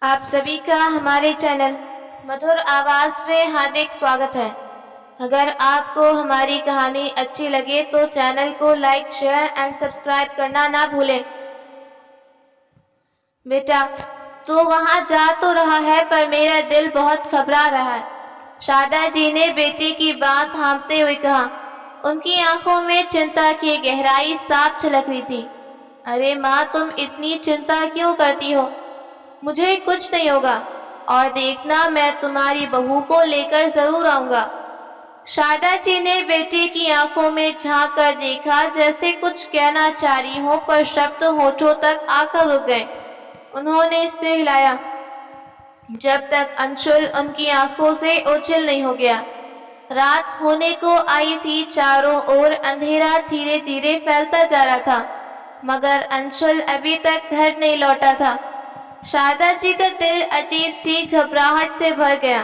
आप सभी का हमारे चैनल मधुर आवाज में हार्दिक स्वागत है। अगर आपको हमारी कहानी अच्छी लगे तो चैनल को लाइक, शेयर एंड सब्सक्राइब करना ना भूलें। बेटा, तू वहाँ जा तो रहा है पर मेरा दिल बहुत घबरा रहा है। शारदा जी ने बेटे की बात थामते हुए कहा। उनकी आंखों में चिंता की गहराई साफ झलक रही थी। अरे माँ, तुम इतनी चिंता क्यों करती हो? मुझे कुछ नहीं होगा और देखना, मैं तुम्हारी बहू को लेकर जरूर आऊंगा। शारदा जी ने बेटे की आंखों में झांक कर देखा, जैसे कुछ कहना चाह रही हो पर शब्द होठों तक आकर रुक गए। उन्होंने सिर हिलाया जब तक अंशुल उनकी आंखों से ओझल नहीं हो गया। रात होने को आई थी, चारों ओर अंधेरा धीरे धीरे फैलता जा रहा था, मगर अंशुल अभी तक घर नहीं लौटा था। शारदा जी का दिल अजीब सी घबराहट से भर गया।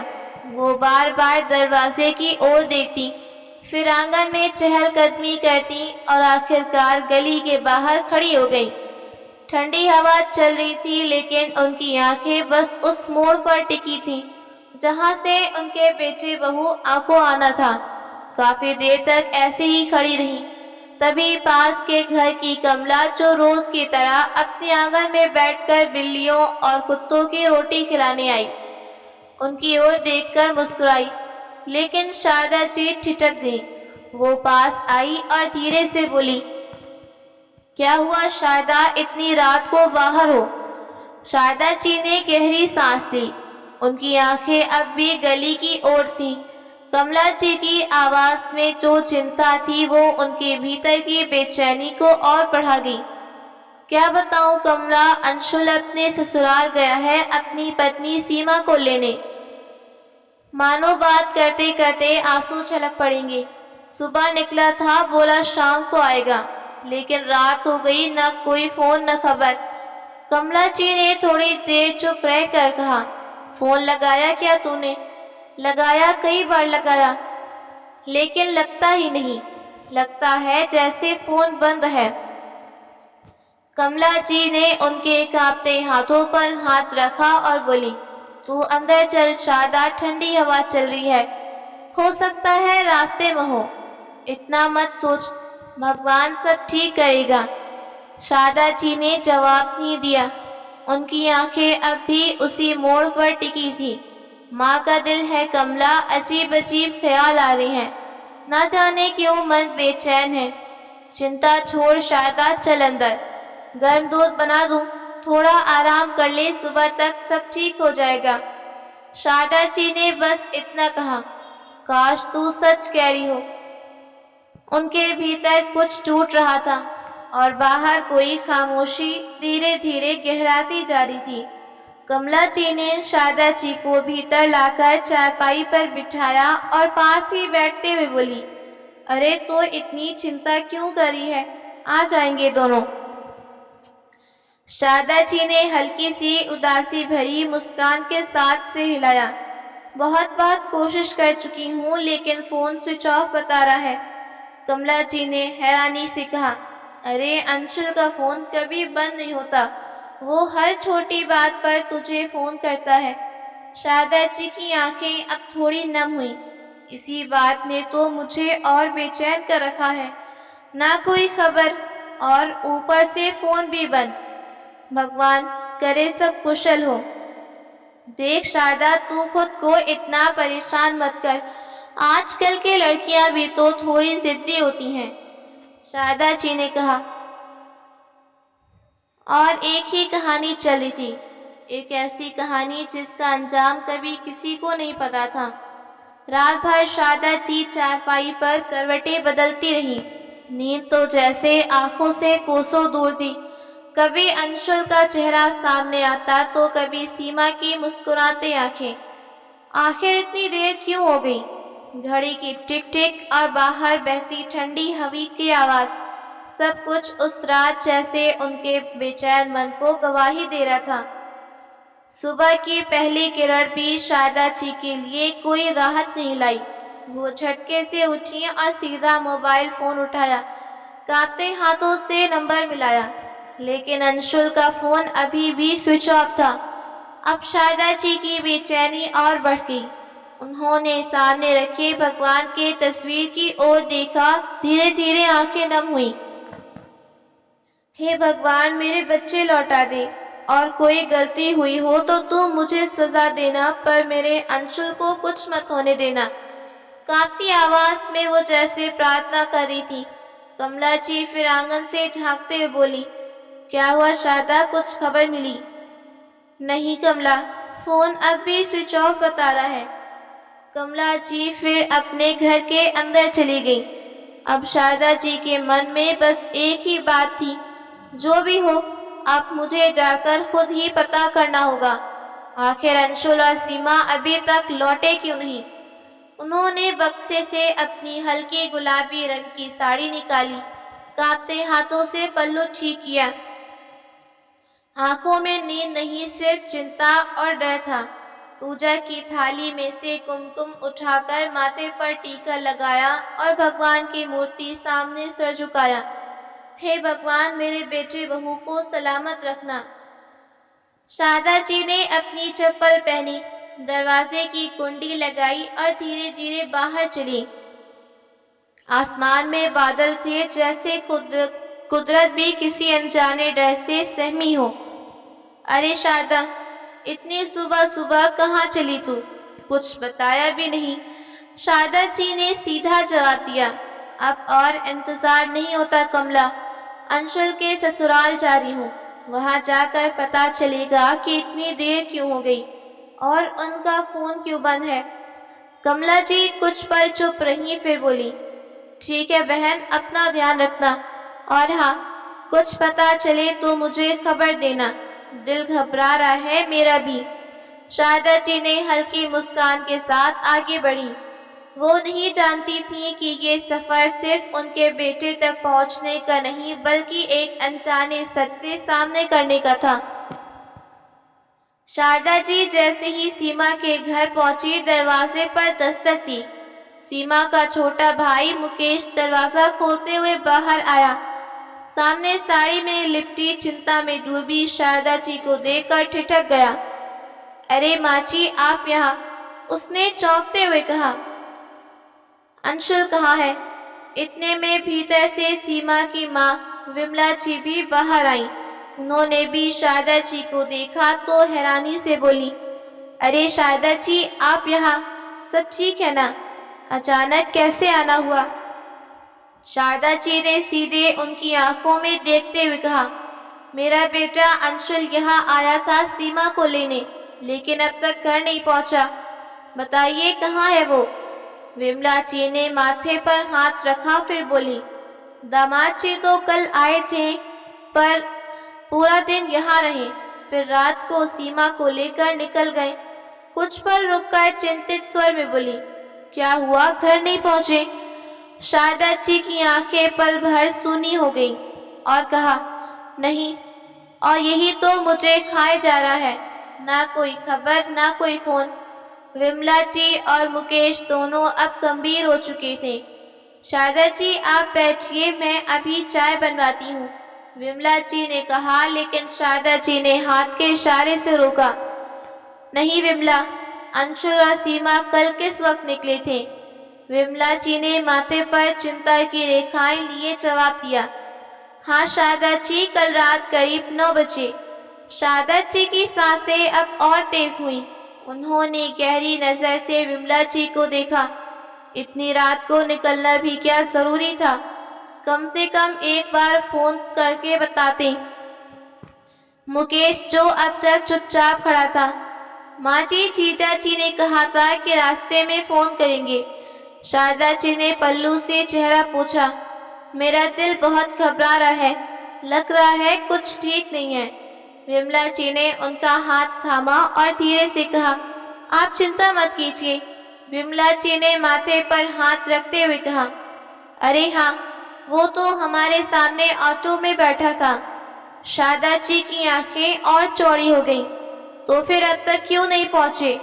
वो बार बार दरवाजे की ओर देखती, फिर आंगन में चहलकदमी करती और आखिरकार गली के बाहर खड़ी हो गई। ठंडी हवा चल रही थी, लेकिन उनकी आंखें बस उस मोड़ पर टिकी थी जहां से उनके बेटे बहू को आना था। काफी देर तक ऐसे ही खड़ी रही। तभी पास के घर की कमला, जो रोज की तरह अपने आंगन में बैठकर बिल्लियों और कुत्तों की रोटी खिलाने आई, उनकी ओर देखकर मुस्कुराई। लेकिन शारदा जी ठिठक गई। वो पास आई और धीरे से बोली, क्या हुआ शारदा, इतनी रात को बाहर हो? शारदा जी ने गहरी सांस ली। उनकी आंखें अब भी गली की ओर थीं। कमला जी की आवाज में जो चिंता थी वो उनके भीतर की बेचैनी को और बढ़ा गई। क्या बताऊं कमला, अंशुल अपने ससुराल गया है अपनी पत्नी सीमा को लेने। मानो बात करते करते आंसू छलक पड़ेंगे। सुबह निकला था, बोला शाम को आएगा, लेकिन रात हो गई, न कोई फोन न खबर। कमला जी ने थोड़ी देर चुप रहकर कहा, फोन लगाया क्या तूने? लगाया, कई बार लगाया, लेकिन लगता ही नहीं। लगता है जैसे फोन बंद है। कमला जी ने उनके कांपते हाथों पर हाथ रखा और बोली, तू अंदर चल शारदा, ठंडी हवा चल रही है, हो सकता है रास्ते में हो। इतना मत सोच, भगवान सब ठीक करेगा। शारदा जी ने जवाब नहीं दिया। उनकी आंखें अब भी उसी मोड़ पर टिकी थी। माँ का दिल है कमला, अजीब अजीब ख्याल आ रहे हैं, ना जाने क्यों मन बेचैन है। चिंता छोड़ शारदा, चल अंदर, गर्म दूध बना दूं, थोड़ा आराम कर ले, सुबह तक सब ठीक हो जाएगा। शारदा जी ने बस इतना कहा। काश तू सच कह रही हो। उनके भीतर कुछ टूट रहा था और बाहर कोई खामोशी धीरे धीरे गहराती जा रही थी। कमला जी ने शारदा जी को भीतर लाकर चारपाई पर बिठाया और पास ही बैठते हुए बोली, अरे तो इतनी चिंता क्यों करी है, आ जाएंगे दोनों। शारदा जी ने हल्की सी उदासी भरी मुस्कान के साथ से हिलाया। बहुत बार कोशिश कर चुकी हूँ, लेकिन फोन स्विच ऑफ बता रहा है। कमला जी ने हैरानी से कहा, अरे अंशुल का फोन कभी बंद नहीं होता, वो हर छोटी बात पर तुझे फोन करता है। शारदा जी की आंखें अब थोड़ी नम हुई। इसी बात ने तो मुझे और बेचैन कर रखा है, ना कोई खबर और ऊपर से फोन भी बंद। भगवान करे सब कुशल हो। देख शारदा, तू खुद को इतना परेशान मत कर, आजकल की लड़कियां भी तो थोड़ी जिद्दी होती हैं, शारदा जी ने कहा। और एक ही कहानी चल रही थी, एक ऐसी कहानी जिसका अंजाम कभी किसी को नहीं पता था। रात भर शारदा जी चारपाई पर करवटें बदलती रहीं। नींद तो जैसे आंखों से कोसों दूर थी। कभी अंशुल का चेहरा सामने आता तो कभी सीमा की मुस्कुराते आंखें। आखिर इतनी देर क्यों हो गई? घड़ी की टिक टिक और बाहर बहती ठंडी हवा की आवाज, सब कुछ उस रात जैसे उनके बेचैन मन को गवाही दे रहा था। सुबह की पहली किरण भी शारदा जी के लिए कोई राहत नहीं लाई। वो झटके से उठी और सीधा मोबाइल फोन उठाया, कांपते हाथों से नंबर मिलाया, लेकिन अंशुल का फोन अभी भी स्विच ऑफ था। अब शारदा जी की बेचैनी और बढ़ गई। उन्होंने सामने रखे भगवान के तस्वीर की ओर देखा। धीरे धीरे आंखें नम हुई। हे भगवान, मेरे बच्चे लौटा दे, और कोई गलती हुई हो तो तू मुझे सजा देना, पर मेरे अंशुल को कुछ मत होने देना। कांपती आवाज में वो जैसे प्रार्थना कर रही थी। कमला जी फिर आंगन से झांकते हुए बोली, क्या हुआ शारदा, कुछ खबर मिली? नहीं कमला, फोन अब भी स्विच ऑफ बता रहा है। कमला जी फिर अपने घर के अंदर चली गई। अब शारदा जी के मन में बस एक ही बात थी, जो भी हो अब मुझे जाकर खुद ही पता करना होगा। आखिर अंशुल और सीमा अभी तक लौटे क्यों नहीं? उन्होंने बक्से से अपनी हल्की गुलाबी रंग की साड़ी निकाली, कांपते हाथों से पल्लू ठीक किया। आंखों में नींद नहीं, सिर्फ चिंता और डर था। पूजा की थाली में से कुमकुम उठाकर माथे पर टीका लगाया और भगवान की मूर्ति सामने सर झुकाया। हे भगवान, मेरे बेटे बहू को सलामत रखना। शारदा जी ने अपनी चप्पल पहनी, दरवाजे की कुंडी लगाई और धीरे धीरे बाहर चली। आसमान में बादल थे, जैसे कुदरत भी किसी अनजाने डर से सहमी हो। अरे शारदा, इतनी सुबह सुबह कहाँ चली तू? कुछ बताया भी नहीं। शारदा जी ने सीधा जवाब दिया, अब और इंतजार नहीं होता कमला, अंशुल के ससुराल जा रही हूँ। वहाँ जाकर पता चलेगा कि इतनी देर क्यों हो गई और उनका फोन क्यों बंद है। कमला जी कुछ पल चुप रही, फिर बोली, ठीक है बहन, अपना ध्यान रखना, और हाँ, कुछ पता चले तो मुझे खबर देना। दिल घबरा रहा है मेरा भी। शारदा जी ने हल्की मुस्कान के साथ आगे बढ़ी। वो नहीं जानती थी कि ये सफर सिर्फ उनके बेटे तक पहुंचने का नहीं, बल्कि एक अनजाने सच से सामने करने का था। शारदा जी जैसे ही सीमा के घर पहुंची, दरवाजे पर दस्तक दी। सीमा का छोटा भाई मुकेश दरवाजा खोलते हुए बाहर आया। सामने साड़ी में लिपटी, चिंता में डूबी शारदा जी को देखकर ठिठक गया। अरे माँ जी, आप यहाँ? उसने चौंकते हुए कहा। अंशुल कहाँ है? इतने में भीतर से सीमा की माँ विमला जी भी बाहर आई। उन्होंने भी शारदा जी को देखा तो हैरानी से बोली, अरे शारदा जी, आप यहाँ? सब ठीक है ना? अचानक कैसे आना हुआ? शारदा जी ने सीधे उनकी आंखों में देखते हुए कहा, मेरा बेटा अंशुल यहाँ आया था सीमा को लेने, लेकिन अब तक घर नहीं पहुँचा। बताइए कहाँ है वो? विमला जी ने माथे पर हाथ रखा, फिर बोली, दामाद जी तो कल आए थे, पर पूरा दिन यहाँ रहे, फिर रात को सीमा को लेकर निकल गए। कुछ पल रुककर चिंतित स्वर में बोली, क्या हुआ, घर नहीं पहुँचे? शारदा जी की आंखें पल भर सूनी हो गईं और कहा, नहीं, और यही तो मुझे खाए जा रहा है, ना कोई खबर, ना कोई फोन। विमला जी और मुकेश दोनों अब गंभीर हो चुके थे। शारदा जी, आप बैठिए, मैं अभी चाय बनवाती हूँ, विमला जी ने कहा, लेकिन शारदा जी ने हाथ के इशारे से रोका। नहीं विमला, अंशुल और सीमा कल किस वक्त निकले थे? विमला जी ने माथे पर चिंता की रेखाएं लिए जवाब दिया, हाँ शारदा जी, कल रात करीब 9 बजे। शारदा जी की सांसें अब और तेज हुई। उन्होंने गहरी नजर से विमला जी को देखा। इतनी रात को निकलना भी क्या जरूरी था? कम से कम एक बार फोन करके बताते। मुकेश, जो अब तक चुपचाप खड़ा था, माँ जी, जीजा जी ने कहा था कि रास्ते में फोन करेंगे। शारदा जी ने पल्लू से चेहरा पूछा, मेरा दिल बहुत घबरा रहा है, लग रहा है कुछ ठीक नहीं है। विमला जी ने उनका हाथ थामा और धीरे से कहा, आप चिंता मत कीजिए। विमला जी ने माथे पर हाथ रखते हुए कहा, अरे हाँ, वो तो हमारे सामने ऑटो में बैठा था। शारदा जी की आंखें और चौड़ी हो गईं। तो फिर अब तक क्यों नहीं पहुंचे?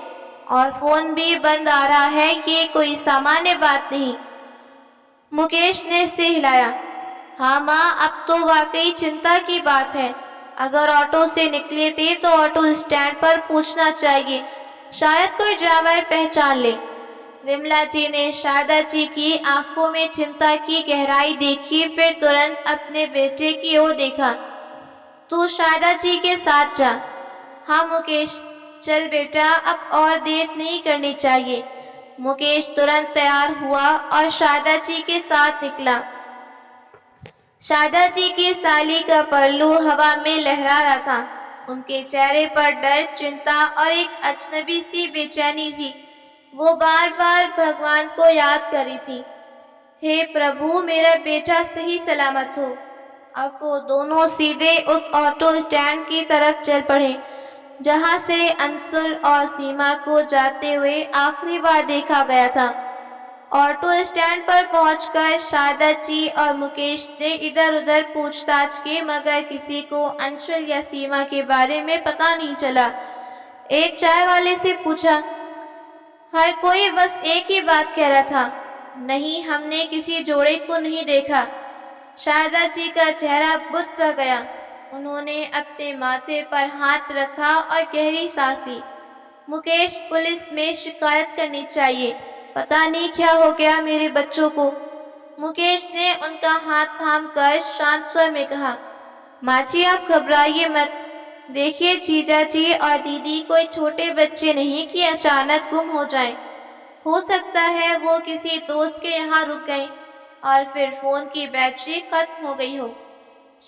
और फोन भी बंद आ रहा है, ये कोई सामान्य बात नहीं। मुकेश ने सिर हिलाया। हाँ माँ, अब तो वाकई चिंता की बात है। अगर ऑटो से निकले थे तो ऑटो स्टैंड पर पूछना चाहिए, शायद कोई ड्राइवर पहचान ले। विमला जी ने शारदा जी की आंखों में चिंता की गहराई देखी, फिर तुरंत अपने बेटे की ओर देखा। तू शारदा जी के साथ जा। हाँ मुकेश, चल बेटा, अब और देर नहीं करनी चाहिए। मुकेश तुरंत तैयार हुआ और शारदा जी के साथ निकला। शारदा जी की साली का पल्लू हवा में लहरा रहा था। उनके चेहरे पर डर, चिंता और एक अजनबी सी बेचैनी थी। वो बार बार भगवान को याद कर रही थी, हे प्रभु, मेरा बेटा सही सलामत हो। अब वो दोनों सीधे उस ऑटो स्टैंड की तरफ चल पड़े जहां से अंशुल और सीमा को जाते हुए आखिरी बार देखा गया था। ऑटो स्टैंड पर पहुंचकर शारदा जी और मुकेश ने इधर उधर पूछताछ की, मगर किसी को अंशुल या सीमा के बारे में पता नहीं चला। एक चाय वाले से पूछा, हर कोई बस एक ही बात कह रहा था, नहीं, हमने किसी जोड़े को नहीं देखा। शारदा जी का चेहरा बुझ सा गया। उन्होंने अपने माथे पर हाथ रखा और गहरी सांस ली। मुकेश, पुलिस में शिकायत करनी चाहिए, पता नहीं क्या हो गया मेरे बच्चों को। मुकेश ने उनका हाथ थामकर शांत स्वर में कहा, माँ जी आप घबराइए मत। देखिए जीजा जी और दीदी कोई छोटे बच्चे नहीं कि अचानक गुम हो जाएं। हो सकता है वो किसी दोस्त के यहाँ रुक गए और फिर फोन की बैटरी खत्म हो गई हो।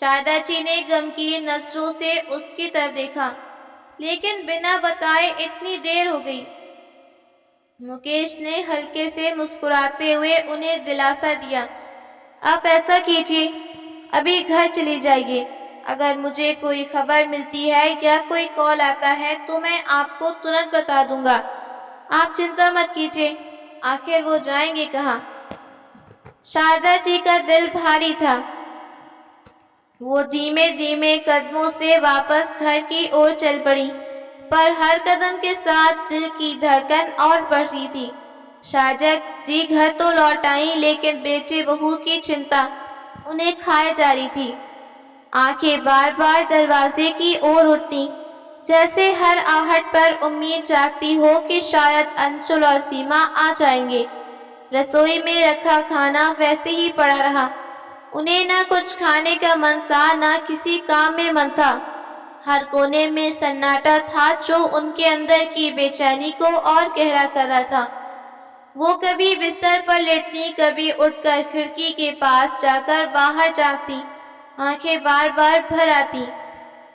शारदा जी ने गमगीन नजरों से उसकी तरफ देखा, लेकिन बिना बताए इतनी देर हो गई। मुकेश ने हल्के से मुस्कुराते हुए उन्हें दिलासा दिया, आप ऐसा कीजिए, अभी घर चली जाइए। अगर मुझे कोई खबर मिलती है या कोई कॉल आता है तो मैं आपको तुरंत बता दूंगा। आप चिंता मत कीजिए। आखिर वो जाएंगे कहाँ? शारदा जी का दिल भारी था। वो धीमे धीमे कदमों से वापस घर की ओर चल पड़ी, पर हर कदम के साथ दिल की धड़कन और बढ़ रही थी। शारदा जी घर तो लौट आई, लेकिन बेटे बहू की चिंता उन्हें खाए जा रही थी। आंखें बार बार दरवाजे की ओर उठती, जैसे हर आहट पर उम्मीद जागती हो कि शायद अंशुल और सीमा आ जाएंगे। रसोई में रखा खाना वैसे ही पड़ा रहा। उन्हें ना कुछ खाने का मन था, ना किसी काम में मन था। हर कोने में सन्नाटा था जो उनके अंदर की बेचैनी को और गहरा कर रहा था। वो कभी बिस्तर पर लेटती, कभी उठकर खिड़की के पास जाकर बाहर झांकती। आंखें बार बार भर आती,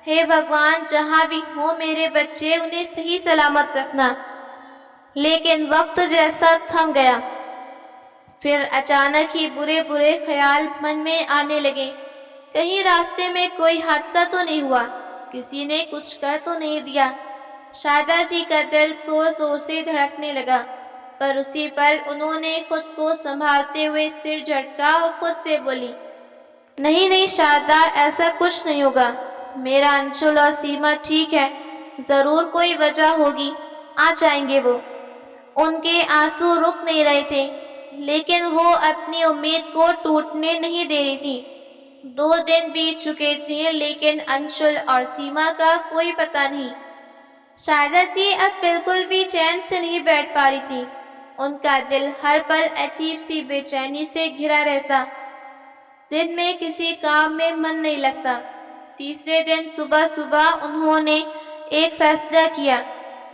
हे भगवान, जहां भी हो मेरे बच्चे, उन्हें सही सलामत रखना। लेकिन वक्त जैसा थम गया। फिर अचानक ही बुरे बुरे ख्याल मन में आने लगे। कहीं रास्ते में कोई हादसा तो नहीं हुआ, किसी ने कुछ कर तो नहीं दिया। शारदा जी का दिल जोर जोर से धड़कने लगा, पर उसी पल उन्होंने खुद को संभालते हुए सिर झटका और खुद से बोली, नहीं नहीं शारदा, ऐसा कुछ नहीं होगा। मेरा अंशुल और सीमा ठीक है, जरूर कोई वजह होगी, आ जाएंगे वो। उनके आंसू रुक नहीं रहे थे, लेकिन वो अपनी उम्मीद को टूटने नहीं दे रही थी। 2 दिन बीत चुके थे, लेकिन अंशुल और सीमा का कोई पता नहीं। शारदा जी अब बिल्कुल भी चैन से नहीं बैठ पा रही थी। उनका दिल हर पल अजीब सी बेचैनी से घिरा रहता। दिन में किसी काम में मन नहीं लगता। तीसरे दिन सुबह सुबह उन्होंने एक फैसला किया।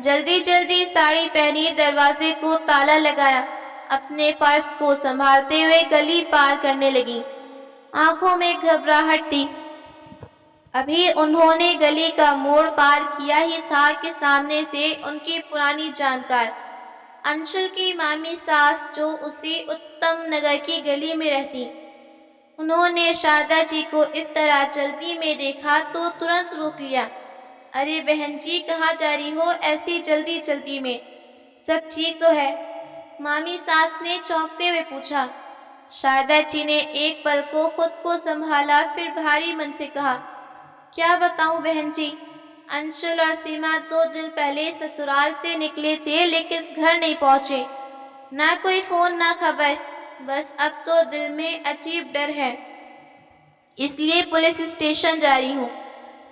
जल्दी जल्दी साड़ी पहनी, दरवाजे को ताला लगाया, अपने पर्स को संभालते हुए गली पार करने लगी। आंखों में घबराहट थी। अभी उन्होंने गली का मोड़ पार किया ही था कि सामने से उनकी पुरानी जानकार अंशुल की मामी सास, जो उसी उत्तम नगर की गली में रहती, उन्होंने शारदा जी को इस तरह चलती में देखा तो तुरंत रोक लिया। अरे बहन जी, कहाँ जा रही हो ऐसी जल्दी जल्दी में? सब ठीक तो है? मामी सास ने चौंकते हुए पूछा। शारदा जी ने एक पल को खुद को संभाला, फिर भारी मन से कहा, क्या बताऊं बहन जी, अंशुल और सीमा 2 दिन पहले ससुराल से निकले थे, लेकिन घर नहीं पहुंचे। ना कोई फोन ना खबर। बस अब तो दिल में अजीब डर है, इसलिए पुलिस स्टेशन जा रही हूँ।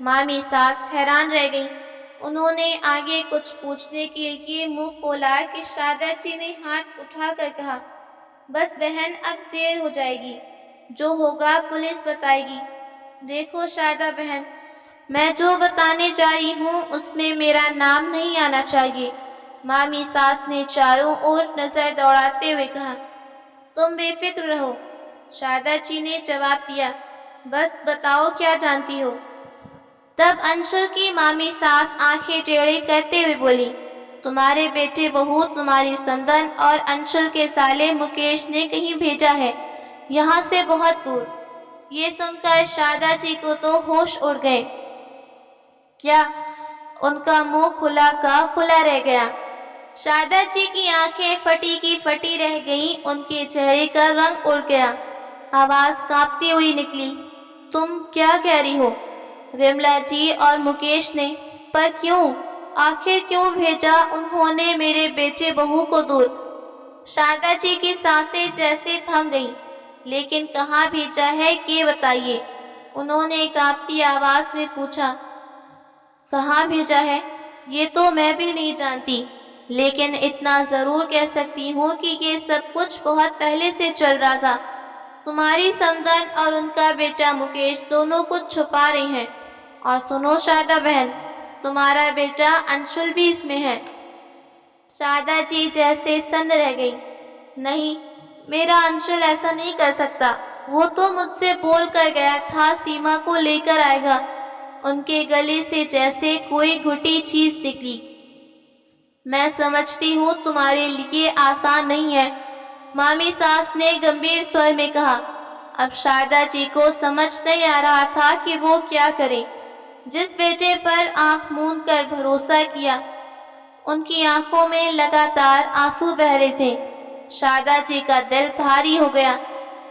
मामी सास हैरान रह गई। उन्होंने आगे कुछ पूछने के लिए मुंह खोला कि शारदा जी ने हाथ उठाकर कहा, बस बहन, अब देर हो जाएगी, जो होगा पुलिस बताएगी। देखो शारदा बहन, मैं जो बताने जा रही हूँ उसमें मेरा नाम नहीं आना चाहिए। मामी सास ने चारों ओर नजर दौड़ाते हुए कहा। तुम बेफिक्र रहो, शारदा जी ने जवाब दिया, बस बताओ क्या जानती हो। तब अंशुल की मामी सास आंखें टेढ़ी करते हुए बोली, तुम्हारे बेटे बहू तुम्हारी समधन और अंशुल के साले मुकेश ने कहीं भेजा है, यहाँ से बहुत दूर। ये सुनकर शारदा जी को तो होश उड़ गए। क्या? उनका मुंह खुला का खुला रह गया। शारदा जी की आंखें फटी की फटी रह गईं, उनके चेहरे का रंग उड़ गया। आवाज कांपती हुई निकली, तुम क्या कह रही हो? विमला जी और मुकेश ने? पर क्यों? आखिर क्यों भेजा उन्होंने मेरे बेटे बहू को दूर? शारदा जी की सांसें जैसे थम गईं। लेकिन कहाँ भेजा है ये बताइए, उन्होंने कांपती आवाज में पूछा। कहाँ भेजा है ये तो मैं भी नहीं जानती, लेकिन इतना जरूर कह सकती हूँ कि ये सब कुछ बहुत पहले से चल रहा था। तुम्हारी समधन और उनका बेटा मुकेश दोनों कुछ छुपा रहे हैं। और सुनो शारदा बहन, तुम्हारा बेटा अंशुल भी इसमें है। शारदा जी जैसे सन्न रह गई। नहीं, मेरा अंशुल ऐसा नहीं कर सकता। वो तो मुझसे बोल कर गया था सीमा को लेकर आएगा। उनके गले से जैसे कोई घुटी चीज निकली। मैं समझती हूँ तुम्हारे लिए आसान नहीं है, मामी सास ने गंभीर स्वर में कहा। अब शारदा जी को समझ नहीं आ रहा था कि वो क्या करें। जिस बेटे पर आंख मूंद कर भरोसा किया, उनकी आंखों में लगातार आंसू बह रहे थे। शारदा जी का दिल भारी हो गया।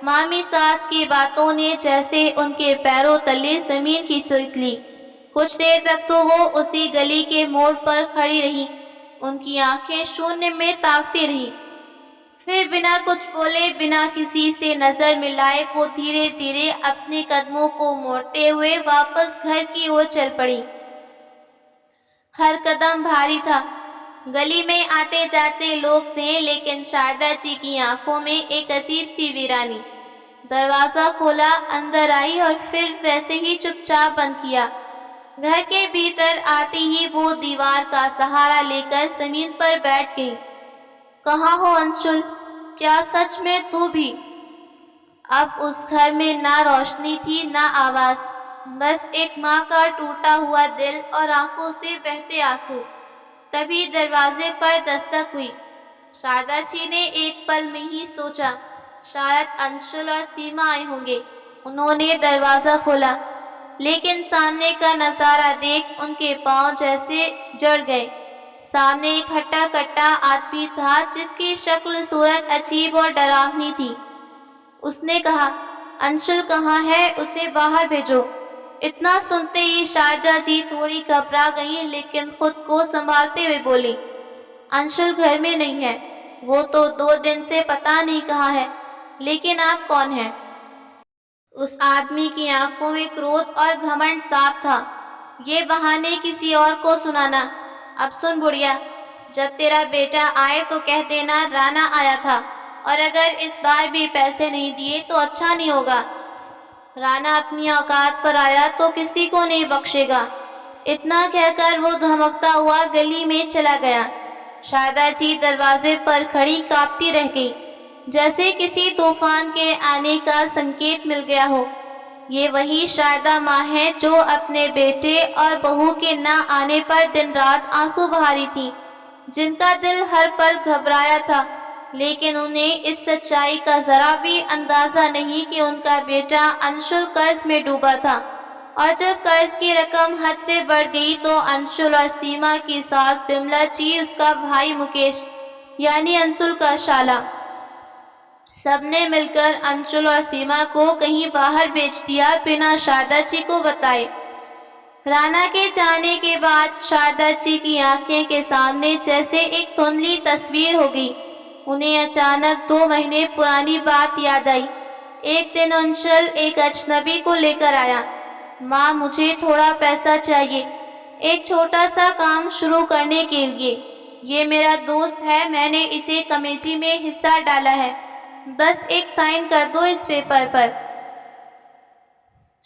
मामी सास की बातों ने जैसे उनके पैरों तले जमीन खींच ली। कुछ देर तक तो वो उसी गली के मोड़ पर खड़ी रही, उनकी आंखें शून्य में ताकती रही। फिर बिना कुछ बोले, बिना किसी से नजर मिलाए, वो धीरे धीरे अपने कदमों को मोड़ते हुए वापस घर की ओर चल पड़ी। हर कदम भारी था। गली में आते जाते लोग थे, लेकिन शारदा जी की आंखों में एक अजीब सी वीरानी। दरवाजा खोला, अंदर आई और फिर वैसे ही चुपचाप बंद किया। घर के भीतर आते ही वो दीवार का सहारा लेकर जमीन पर बैठ गई। कहाँ हो अंशुल? क्या सच में तू भी? अब उस घर में ना रोशनी थी ना आवाज, बस एक माँ का टूटा हुआ दिल और आंखों से बहते आंसू। तभी दरवाजे पर दस्तक हुई। शारदा जी ने एक पल में ही सोचा, शायद अंशुल और सीमा आए होंगे। उन्होंने दरवाजा खोला, लेकिन सामने का नजारा देख उनके पांव जैसे जड़ गए। सामने एक हट्टा कट्टा आदमी था, जिसकी शक्ल सूरत अजीब और डरावनी थी। उसने कहा, अंशुल कहाँ है? उसे बाहर भेजो। इतना सुनते ही शारदा जी थोड़ी घबरा गईं, लेकिन खुद को संभालते हुए बोली, अंशुल घर में नहीं है। वो तो 2 दिन से पता नहीं कहाँ है। लेकिन आप कौन हैं? उस आदमी की आंखों में क्रोध और घमंड साफ था। ये बहाने किसी और को सुनाना। अब सुन बुढ़िया, जब तेरा बेटा आए तो कह देना राणा आया था, और अगर इस बार भी पैसे नहीं दिए तो अच्छा नहीं होगा। राणा अपनी औकात पर आया तो किसी को नहीं बख्शेगा। इतना कहकर वो धमकता हुआ गली में चला गया। शारदा जी दरवाजे पर खड़ी कांपती रह गई, जैसे किसी तूफान के आने का संकेत मिल गया हो। ये वही शारदा माँ है जो अपने बेटे और बहू के ना आने पर दिन रात आंसू बहा रही थी, जिनका दिल हर पल घबराया था। लेकिन उन्हें इस सच्चाई का जरा भी अंदाजा नहीं कि उनका बेटा अंशुल कर्ज में डूबा था, और जब कर्ज की रकम हद से बढ़ गई तो अंशुल और सीमा की सास बिमला जी, उसका भाई मुकेश यानी अंशुल का शाला, सबने मिलकर अंशुल और सीमा को कहीं बाहर भेज दिया बिना शारदा जी को बताए। राणा के जाने के बाद शारदा जी की आंखें के सामने जैसे एक धुंधली तस्वीर हो गई। उन्हें अचानक 2 महीने पुरानी बात याद आई। एक दिन अंशुल एक अजनबी को लेकर आया। माँ, मुझे थोड़ा पैसा चाहिए, एक छोटा सा काम शुरू करने के लिए। ये मेरा दोस्त है, मैंने इसे कमेटी में हिस्सा डाला है, बस एक साइन कर दो इस पेपर पर।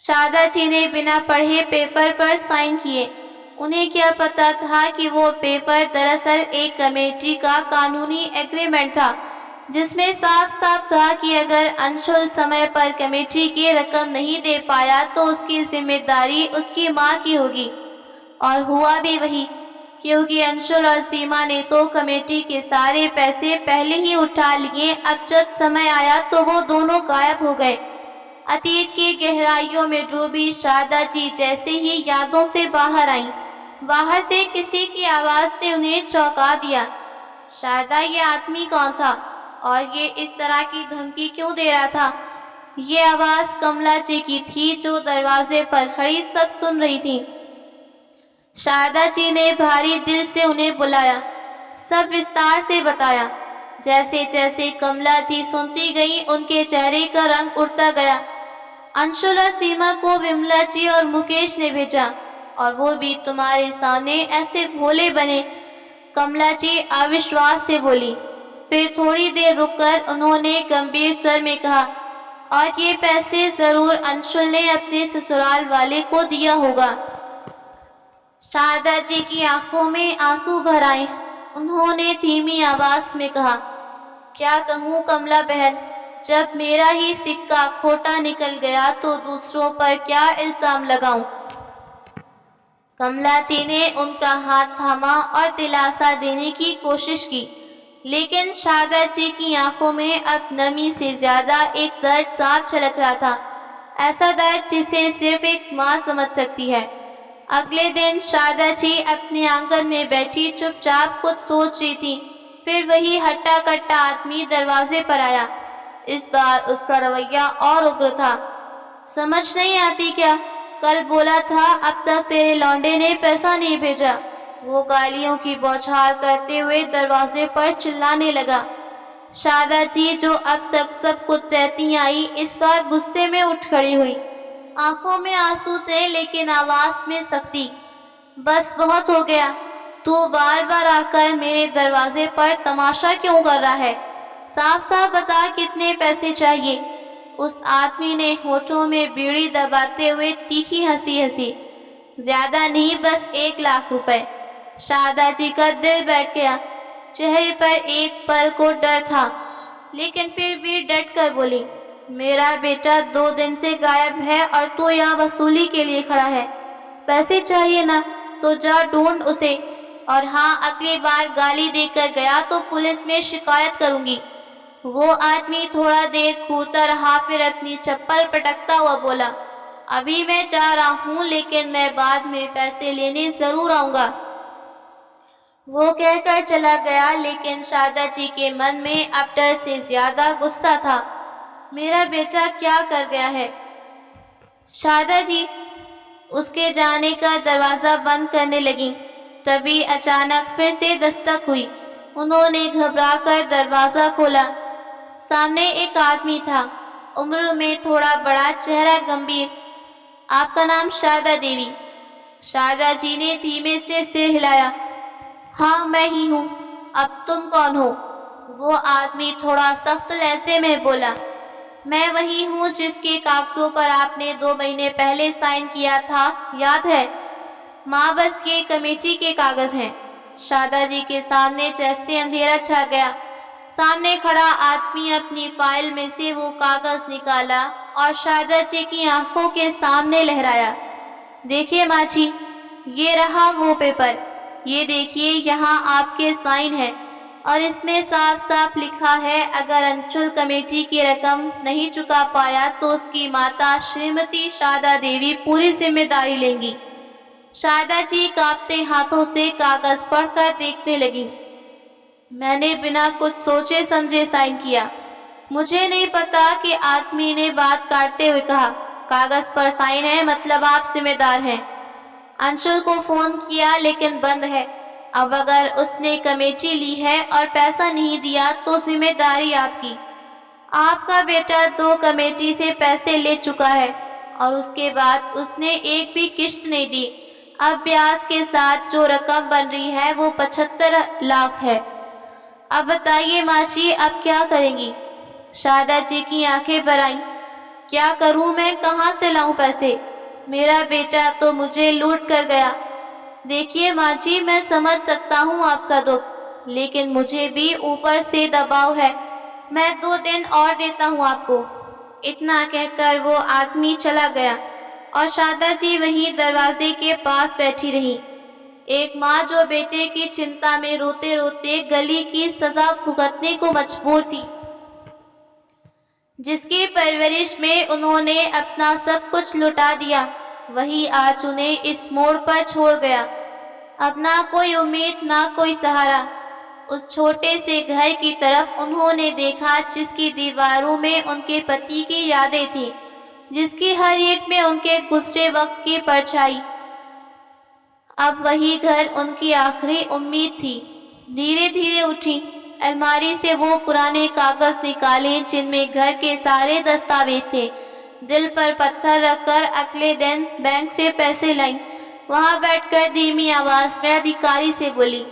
शारदा जी ने बिना पढ़े पेपर पर साइन किए। उन्हें क्या पता था कि वो पेपर दरअसल एक कमेटी का कानूनी एग्रीमेंट था, जिसमें साफ साफ था कि अगर अंशुल समय पर कमेटी की रकम नहीं दे पाया तो उसकी जिम्मेदारी उसकी माँ की होगी। और हुआ भी वही, क्योंकि अंशुल और सीमा ने तो कमेटी के सारे पैसे पहले ही उठा लिए। अब जब समय आया तो वो दोनों गायब हो गए। अतीत की गहराइयों में डूबी शारदा जी जैसे ही यादों से बाहर आईं, बाहर से किसी की आवाज ने उन्हें चौंका दिया। शारदा, ये आदमी कौन था और ये इस तरह की धमकी क्यों दे रहा था? ये आवाज कमला जी की थी, जो दरवाजे पर खड़ी सब सुन रही थी। शारदा जी ने भारी दिल से उन्हें बुलाया, सब विस्तार से बताया। जैसे जैसे कमला जी सुनती गईं, उनके चेहरे का रंग उड़ता गया। अंशुल और सीमा को विमला जी और मुकेश ने भेजा, और वो भी तुम्हारे सामने ऐसे भोले बने। कमला जी अविश्वास से बोली। फिर थोड़ी देर रुककर उन्होंने गंभीर स्वर में कहा, और ये पैसे जरूर अंशुल ने अपने ससुराल वाले को दिया होगा। शारदा जी की आंखों में आंसू भर आए। उन्होंने धीमी आवाज में कहा, क्या कहूँ कमला बहन, जब मेरा ही सिक्का खोटा निकल गया तो दूसरों पर क्या इल्जाम लगाऊं? कमला जी ने उनका हाथ थामा और दिलासा देने की कोशिश की, लेकिन शारदा जी की आंखों में अब नमी से ज्यादा एक दर्द साफ झलक रहा था, ऐसा दर्द जिसे सिर्फ एक माँ समझ सकती है। अगले दिन शारदा जी अपने आंगन में बैठी चुपचाप कुछ सोच रही थी। फिर वही हट्टा कट्टा आदमी दरवाजे पर आया। इस बार उसका रवैया और उग्र था। समझ नहीं आती क्या? कल बोला था अब तक तेरे लौंडे ने पैसा नहीं भेजा। वो गालियों की बौछार करते हुए दरवाजे पर चिल्लाने लगा। शारदा जी, जो अब तक सब कुछ सहती आई, इस बार गुस्से में उठ खड़ी हुई। आंखों में आंसू थे, लेकिन आवाज में सख्ती। बस बहुत हो गया, तू बार बार आकर मेरे दरवाजे पर तमाशा क्यों कर रहा है? साफ साफ बता, कितने पैसे चाहिए? उस आदमी ने होठों में बीड़ी दबाते हुए तीखी हंसी हंसी। ज्यादा नहीं, बस 1 लाख रुपए। शारदा जी का दिल बैठ गया। चेहरे पर एक पल को डर था, लेकिन फिर भी डट कर बोली, मेरा बेटा 2 दिन से गायब है और तू यहाँ वसूली के लिए खड़ा है। पैसे चाहिए ना, तो जा ढूंढ उसे। और हाँ, अगली बार गाली देकर गया तो पुलिस में शिकायत करूंगी। वो आदमी थोड़ा देर घूरता रहा, फिर अपनी चप्पल पटकता हुआ बोला, अभी मैं जा रहा हूँ, लेकिन मैं बाद में पैसे लेने जरूर आऊंगा। वो कहकर चला गया, लेकिन शारदा जी के मन में अब डर से ज्यादा गुस्सा था। मेरा बेटा क्या कर गया है? शारदा जी उसके जाने का दरवाजा बंद करने लगी। तभी अचानक फिर से दस्तक हुई। उन्होंने घबराकर दरवाजा खोला। सामने एक आदमी था, उम्र में थोड़ा बड़ा, चेहरा गंभीर। आपका नाम शारदा देवी? शारदा जी ने धीमे से सिर हिलाया। हाँ, मैं ही हूँ। अब तुम कौन हो? वो आदमी थोड़ा सख्त लहजे में बोला, मैं वही हूँ जिसके कागजों पर आपने 2 महीने पहले साइन किया था, याद है? माँ, बस ये कमेटी के कागज हैं। शारदा जी के सामने जैसे अंधेरा छा गया। सामने खड़ा आदमी अपनी फाइल में से वो कागज निकाला और शारदा जी की आंखों के सामने लहराया। देखिए माँ जी, ये रहा वो पेपर। ये देखिए, यहाँ आपके साइन है और इसमें साफ साफ लिखा है, अगर अंशुल कमेटी की रकम नहीं चुका पाया तो उसकी माता श्रीमती शारदा देवी पूरी जिम्मेदारी लेंगी। शारदा जी कांपते हाथों से कागज पढ़कर देखने लगी। मैंने बिना कुछ सोचे समझे साइन किया। मुझे नहीं पता कि आदमी ने बात काटते हुए कहा, कागज पर साइन है, मतलब आप जिम्मेदार हैं। अंशुल को फोन किया, लेकिन बंद है। अब अगर उसने कमेटी ली है और पैसा नहीं दिया तो जिम्मेदारी आपकी। आपका बेटा 2 कमेटी से पैसे ले चुका है। और उसके बाद उसने एक भी किश्त नहीं दी। अब ब्याज के साथ जो रकम बन रही है वो 75 लाख है। अब बताइए माँ जी, अब क्या करेंगी? शारदा जी की आंखें भर आईं। क्या करूं मैं, कहाँ से लाऊं पैसे? मेरा बेटा तो मुझे लूट कर गया। देखिए माँ जी, मैं समझ सकता हूँ आपका दुख, लेकिन मुझे भी ऊपर से दबाव है। मैं 2 दिन और देता हूँ आपको। इतना कहकर वो आदमी चला गया और शारदा जी वहीं दरवाजे के पास बैठी रही। एक माँ जो बेटे की चिंता में रोते रोते गली की सजा भुगतने को मजबूर थी, जिसकी परवरिश में उन्होंने अपना सब कुछ लुटा दिया, वही आज उन्हें इस मोड़ पर छोड़ गया। अब ना कोई उम्मीद, ना कोई सहारा। उस छोटे से घर की तरफ उन्होंने देखा जिसकी दीवारों में उनके पति की यादें थीं, जिसकी हर ईंट में उनके गुजरे वक्त की परछाई। अब वही घर उनकी आखिरी उम्मीद थी। धीरे धीरे उठी, अलमारी से वो पुराने कागज निकाले जिनमें घर के सारे दस्तावेज थे। दिल पर पत्थर रखकर अगले दिन बैंक से पैसे लाई। वहां बैठकर धीमी आवाज में अधिकारी से बोली,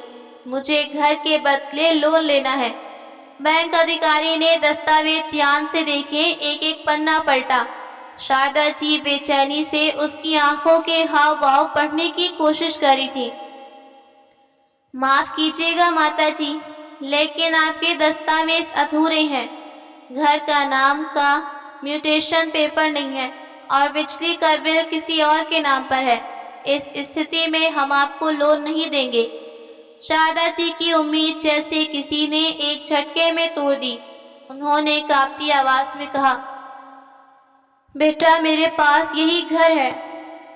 मुझे घर के बदले लोन लेना है। बैंक अधिकारी ने दस्तावेज ध्यान से देखे, एक एक पन्ना पलटा। शारदा जी बेचैनी से उसकी आंखों के हाव भाव पढ़ने की कोशिश करी थी। माफ कीजिएगा माता जी, लेकिन आपके दस्तावेज अधूरे हैं। घर का नाम का म्यूटेशन पेपर नहीं है और बिजली का बिल किसी और के नाम पर है। इस स्थिति में हम आपको लोन नहीं देंगे। शारदा जी की उम्मीद जैसे किसी ने एक झटके में तोड़ दी। उन्होंने कांपती आवाज में कहा, बेटा मेरे पास यही घर है।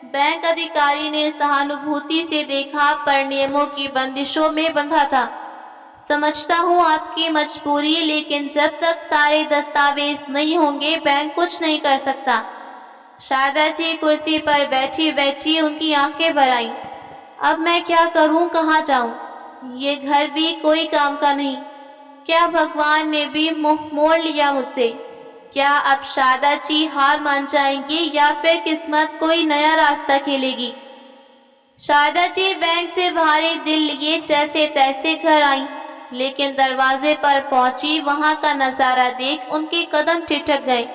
बैंक अधिकारी ने सहानुभूति से देखा, पर नियमों की बंदिशों में बंधा था। समझता हूँ आपकी मजबूरी, लेकिन जब तक सारे दस्तावेज नहीं होंगे बैंक कुछ नहीं कर सकता। शारदा जी कुर्सी पर बैठी बैठी उनकी आंखें भर आईं। अब मैं क्या करूं, कहाँ जाऊं? ये घर भी कोई काम का नहीं। क्या भगवान ने भी मुंह मोड़ लिया मुझसे? क्या अब शारदा जी हार मान जाएंगी या फिर किस्मत कोई नया रास्ता खेलेगी? शारदा जी बैंक से भारी दिल लिए जैसे तैसे घर आईं, लेकिन दरवाजे पर पहुंची वहां का नजारा देख उनके कदम ठिठक गए।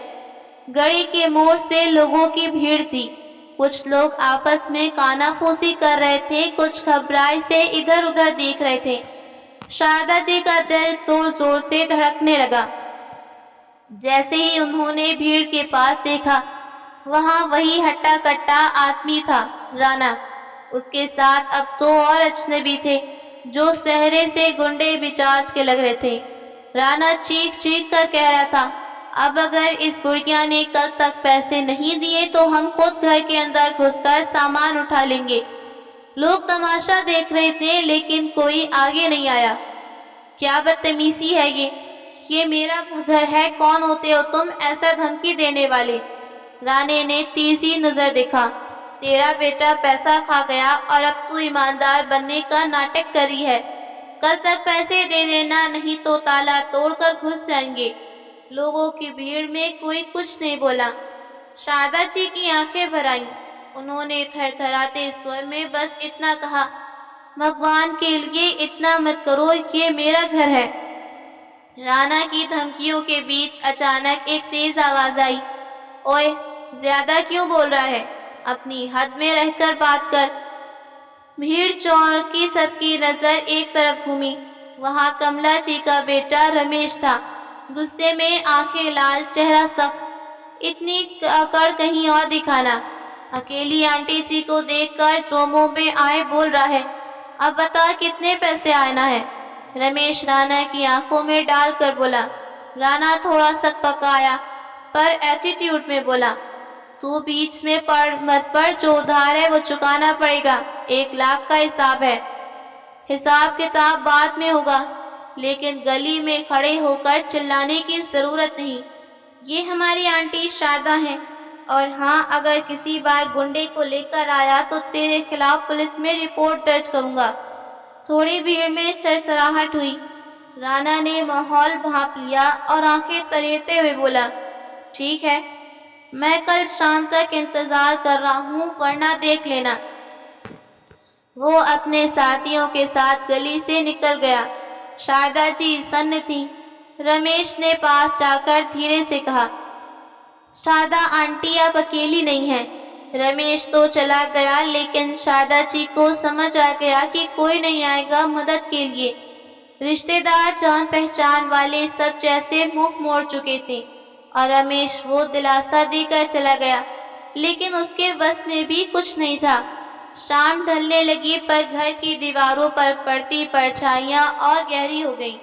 गली के मोड़ से लोगों की भीड़ थी। कुछ लोग आपस में कानाफूसी कर रहे थे, कुछ घबराए से इधर उधर देख रहे थे। शारदा जी का दिल जोर जोर से धड़कने लगा। जैसे ही उन्होंने भीड़ के पास देखा, वहां वही हट्टा कट्टा आदमी था, राना। उसके साथ अब 2 और अजनबी थे जो सहरे से गुंडे मिजाज के लग रहे थे। राना चीख चीख कर कह रहा था, अब अगर इस बुढ़िया ने कल तक पैसे नहीं दिए तो हम खुद घर के अंदर घुसकर सामान उठा लेंगे। लोग तमाशा देख रहे थे, लेकिन कोई आगे नहीं आया। क्या बदतमीजी है ये मेरा घर है, कौन होते हो तुम ऐसा धमकी देने वाले? राणे ने तेजी नजर देखा, तेरा बेटा पैसा खा गया और अब तू ईमानदार बनने का नाटक करी है। कल तक पैसे दे देना, नहीं तो ताला तोड़कर घुस जाएंगे। लोगों की भीड़ में कोई कुछ नहीं बोला। शारदा जी की आंखें भर आईं। उन्होंने थरथराते स्वर में बस इतना कहा, भगवान के लिए इतना मत करो, ये मेरा घर है। राणा की धमकियों के बीच अचानक एक तेज आवाज आई, ओए ज्यादा क्यों बोल रहा है, अपनी हद में रहकर बात कर। भीड़ चौंकी, सबकी नजर एक तरफ घूमी। वहां कमला जी का बेटा रमेश था, गुस्से में आंखें लाल, चेहरा सख्त। इतनी अकड़ कहीं और दिखाना। अकेली आंटी जी को देखकर जो मुंह में आए बोल रहा है, अब बता कितने पैसे आना है? रमेश राणा की आंखों में डालकर बोला। राणा थोड़ा सकपकाया पर एटीट्यूड में बोला, तू बीच में मत पड़, जो उधार है वो चुकाना पड़ेगा। 1 लाख का हिसाब है। हिसाब किताब बाद में होगा, लेकिन गली में खड़े होकर चिल्लाने की जरूरत नहीं। ये हमारी आंटी शारदा है, और हाँ, अगर किसी बार गुंडे को लेकर आया तो तेरे खिलाफ पुलिस में रिपोर्ट दर्ज करूंगा। थोड़ी भीड़ में सरसराहट हुई। राणा ने माहौल भांप लिया और आंखें तरेते हुए बोला, ठीक है, मैं कल शाम तक इंतजार कर रहा हूँ, वरना देख लेना। वो अपने साथियों के साथ गली से निकल गया। शारदा जी सन्न थी। रमेश ने पास जाकर धीरे से कहा, शारदा आंटी आप अकेली नहीं हैं। रमेश तो चला गया, लेकिन शारदा जी को समझ आ गया कि कोई नहीं आएगा मदद के लिए। रिश्तेदार जान पहचान वाले सब जैसे मुंह मोड़ चुके थे और रमेश वो दिलासा देकर चला गया, लेकिन उसके बस में भी कुछ नहीं था। शाम ढलने लगी, पर घर की दीवारों पर पड़ती परछाइयां और गहरी हो गईं।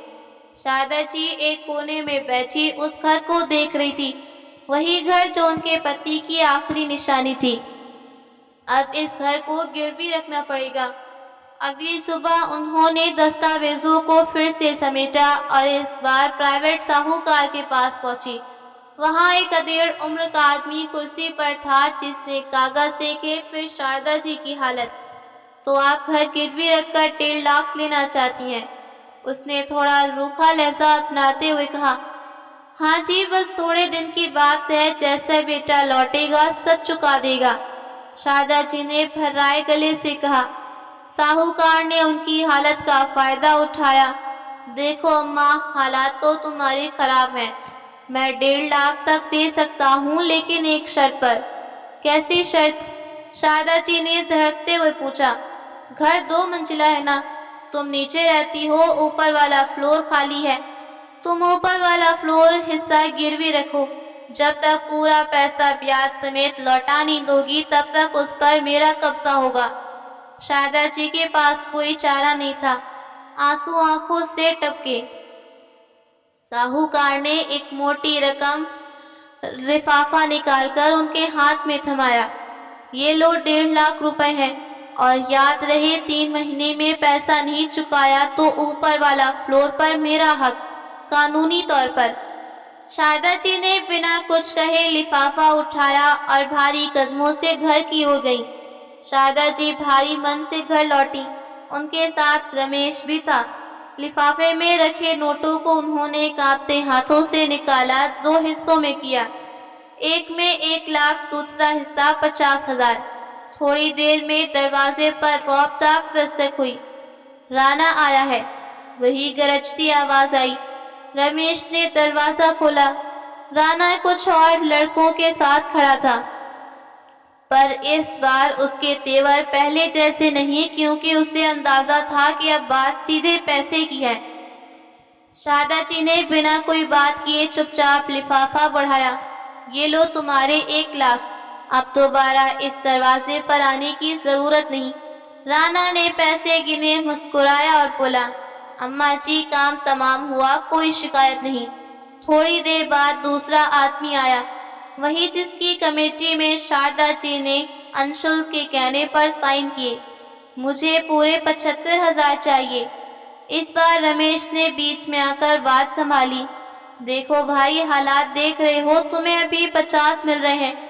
शारदा जी एक कोने में बैठी उस घर को देख रही थी, वही घर जो उनके पति की आखिरी निशानी थी। अब इस घर को गिरवी रखना पड़ेगा। अगली सुबह उन्होंने दस्तावेजों को फिर से समेटा और इस बार प्राइवेट साहूकार के पास पहुंची। वहां एक अधेड़ उम्र का आदमी कुर्सी पर था, जिसने कागज देखे, फिर शारदा जी की हालत। तो आप घर गिरवी रखकर 1.5 लाख लेना चाहती हैं? उसने थोड़ा रूखा लहजा अपनाते हुए कहा। हाँ जी, बस थोड़े दिन की बात है, जैसा बेटा लौटेगा सब चुका देगा। शारदा जी ने भर्राए गले से कहा। साहूकार ने उनकी हालत का फायदा उठाया। देखो अम्मा, हालात तो तुम्हारे खराब हैं। मैं 1.5 लाख तक दे सकता हूँ, लेकिन एक शर्त पर। कैसी शर्त? शारदा जी ने धड़कते हुए पूछा। घर 2 मंजिला है ना? तुम नीचे रहती हो, ऊपर वाला फ्लोर खाली है। तुम ऊपर वाला फ्लोर हिस्सा गिरवी रखो। जब तक पूरा पैसा ब्याज समेत लौटा नहीं दोगी, तब तक उस पर मेरा कब्जा होगा। शारदा जी के पास कोई चारा नहीं था। आंसू आंखों से टपके। साहूकार ने एक मोटी रकम लिफाफा निकालकर उनके हाथ में थमाया। ये लो 1.5 लाख रुपए है, और याद रहे 3 महीने में पैसा नहीं चुकाया तो ऊपर वाला फ्लोर पर मेरा हक, कानूनी तौर पर। शारदा जी ने बिना कुछ कहे लिफाफा उठाया और भारी कदमों से घर की ओर गई। शारदा जी भारी मन से घर लौटी। उनके साथ रमेश भी था। लिफाफे में रखे नोटों को उन्होंने कांपते हाथों से निकाला, 2 हिस्सों में किया। एक में 1 लाख, दूसरा हिस्सा 50,000। थोड़ी देर में दरवाजे पर रौबदार दस्तक हुई। राना आया है, वही गरजती आवाज आई। रमेश ने दरवाजा खोला। राना कुछ और लड़कों के साथ खड़ा था, पर इस बार उसके तेवर पहले जैसे नहीं, क्योंकि उसे अंदाजा था कि अब बात सीधे पैसे की है। शारदा जी ने बिना कोई बात किए चुपचाप लिफाफा बढ़ाया। ये लो तुम्हारे 1 लाख। अब दोबारा इस दरवाजे पर आने की जरूरत नहीं। राना ने पैसे गिने, मुस्कुराया और बोला, अम्मा जी काम तमाम हुआ, कोई शिकायत नहीं। थोड़ी देर बाद दूसरा आदमी आया, वही जिसकी कमेटी में शारदा जी ने अंशुल के कहने पर साइन किए। मुझे पूरे 75,000 चाहिए। इस बार रमेश ने बीच में आकर बात संभाली। देखो भाई, हालात देख रहे हो, तुम्हें अभी 50 मिल रहे हैं।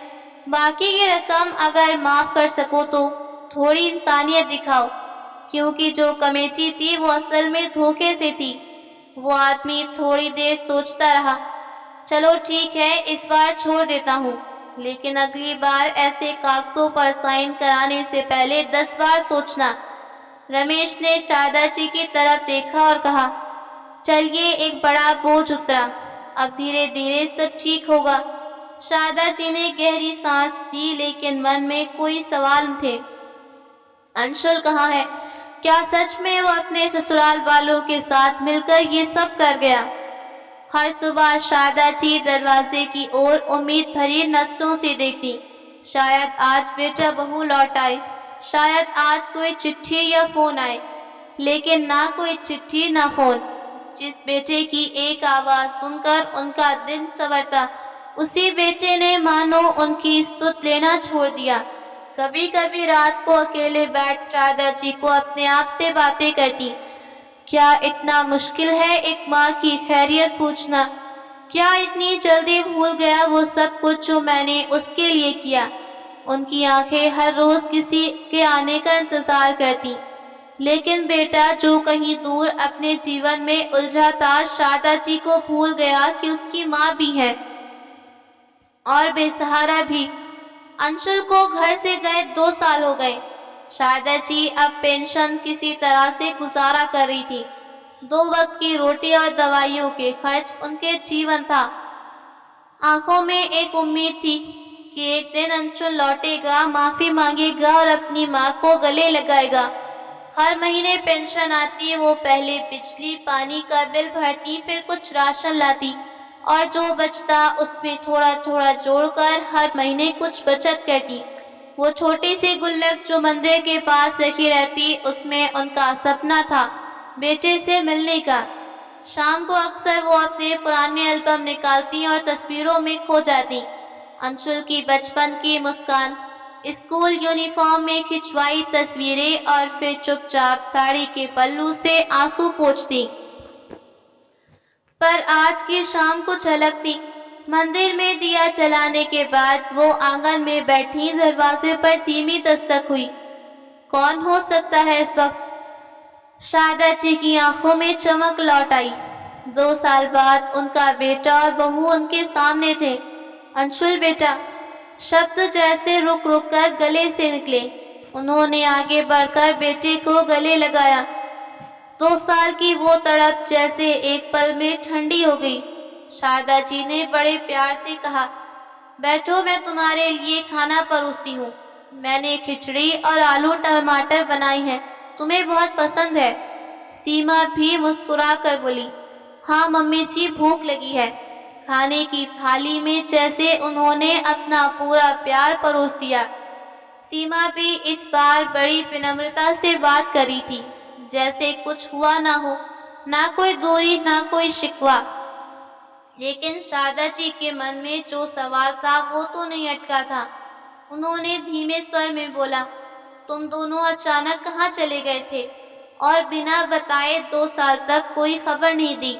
बाकी की रकम अगर माफ कर सको तो थोड़ी इंसानियत दिखाओ, क्योंकि जो कमेटी थी वो असल में धोखे से थी। वो आदमी थोड़ी देर सोचता रहा। चलो ठीक है, इस बार छोड़ देता हूँ, लेकिन अगली बार ऐसे कागजों पर साइन कराने से पहले 10 बार सोचना। रमेश ने शारदा जी की तरफ देखा और कहा, चलिए, एक बड़ा बोझ उतरा, अब धीरे धीरे सब ठीक होगा। शारदा जी ने गहरी सांस ली, लेकिन मन में कोई सवाल थे। अंशुल कहाँ है? क्या सच में वो अपने ससुराल वालों के साथ मिलकर ये सब कर गया? हर सुबह शारदा जी दरवाजे की ओर उम्मीद भरी नजरों से देखती। शायद आज बेटा बहू लौट आए, शायद आज कोई चिट्ठी या फोन आए, लेकिन ना कोई चिट्ठी ना फोन। जिस बेटे की एक आवाज सुनकर उनका दिन संवरता, उसी बेटे ने मानो उनकी सुध लेना छोड़ दिया। कभी कभी रात को अकेले बैठ शारदा जी को अपने आप से बातें करती। क्या इतना मुश्किल है एक माँ की खैरियत पूछना? क्या इतनी जल्दी भूल गया वो सब कुछ जो मैंने उसके लिए किया? उनकी आंखें हर रोज किसी के आने का इंतजार करती, लेकिन बेटा जो कहीं दूर अपने जीवन में उलझा था, शारदा जी को भूल गया कि उसकी माँ भी है। और बेसहारा भी। अंशुल को घर से गए 2 साल हो गए। शारदा जी अब पेंशन किसी तरह से गुजारा कर रही थी। 2 वक्त की रोटी और दवाइयों के खर्च उनके जीवन था। आंखों में एक उम्मीद थी कि एक दिन अंशुल लौटेगा, माफी मांगेगा और अपनी माँ को गले लगाएगा। हर महीने पेंशन आती, वो पहले बिजली पानी का बिल भरती, फिर कुछ राशन लाती और जो बचता उसमें थोड़ा थोड़ा जोड़कर हर महीने कुछ बचत करती। वो छोटी सी गुल्लक जो मंदिर के पास रखी रहती, उसमें उनका सपना था बेटे से मिलने का। शाम को अक्सर वो अपने पुराने एल्बम निकालती और तस्वीरों में खो जाती। अंशुल की बचपन की मुस्कान, स्कूल यूनिफॉर्म में खिंचवाई तस्वीरें और फिर चुपचाप साड़ी के पल्लू से आंसू पोंछती। पर आज की शाम कुछ अलग थी। मंदिर में दिया जलाने के बाद वो आंगन में बैठी, दरवाजे पर धीमी दस्तक हुई। कौन हो सकता है इस वक्त? शारदा जी की आंखों में चमक लौट आई। 2 साल बाद उनका बेटा और बहू उनके सामने थे। अंशुल बेटा, शब्द जैसे रुक रुक कर गले से निकले। उन्होंने आगे बढ़कर बेटे को गले लगाया। 2 साल की वो तड़प जैसे एक पल में ठंडी हो गई। शारदा जी ने बड़े प्यार से कहा, बैठो, मैं तुम्हारे लिए खाना परोसती हूँ। मैंने खिचड़ी और आलू टमाटर बनाई है, तुम्हें बहुत पसंद है। सीमा भी मुस्कुरा कर बोली, हाँ मम्मी जी, भूख लगी है। खाने की थाली में जैसे उन्होंने अपना पूरा प्यार परोस दिया। सीमा भी इस बार बड़ी विनम्रता से बात करी थी, जैसे कुछ हुआ ना हो, ना कोई दूरी ना कोई शिकवा। लेकिन शारदा जी के मन में जो सवाल था वो तो नहीं अटका था। उन्होंने धीमे स्वर में बोला, तुम दोनों अचानक कहाँ चले गए थे और बिना बताए 2 साल तक कोई खबर नहीं दी?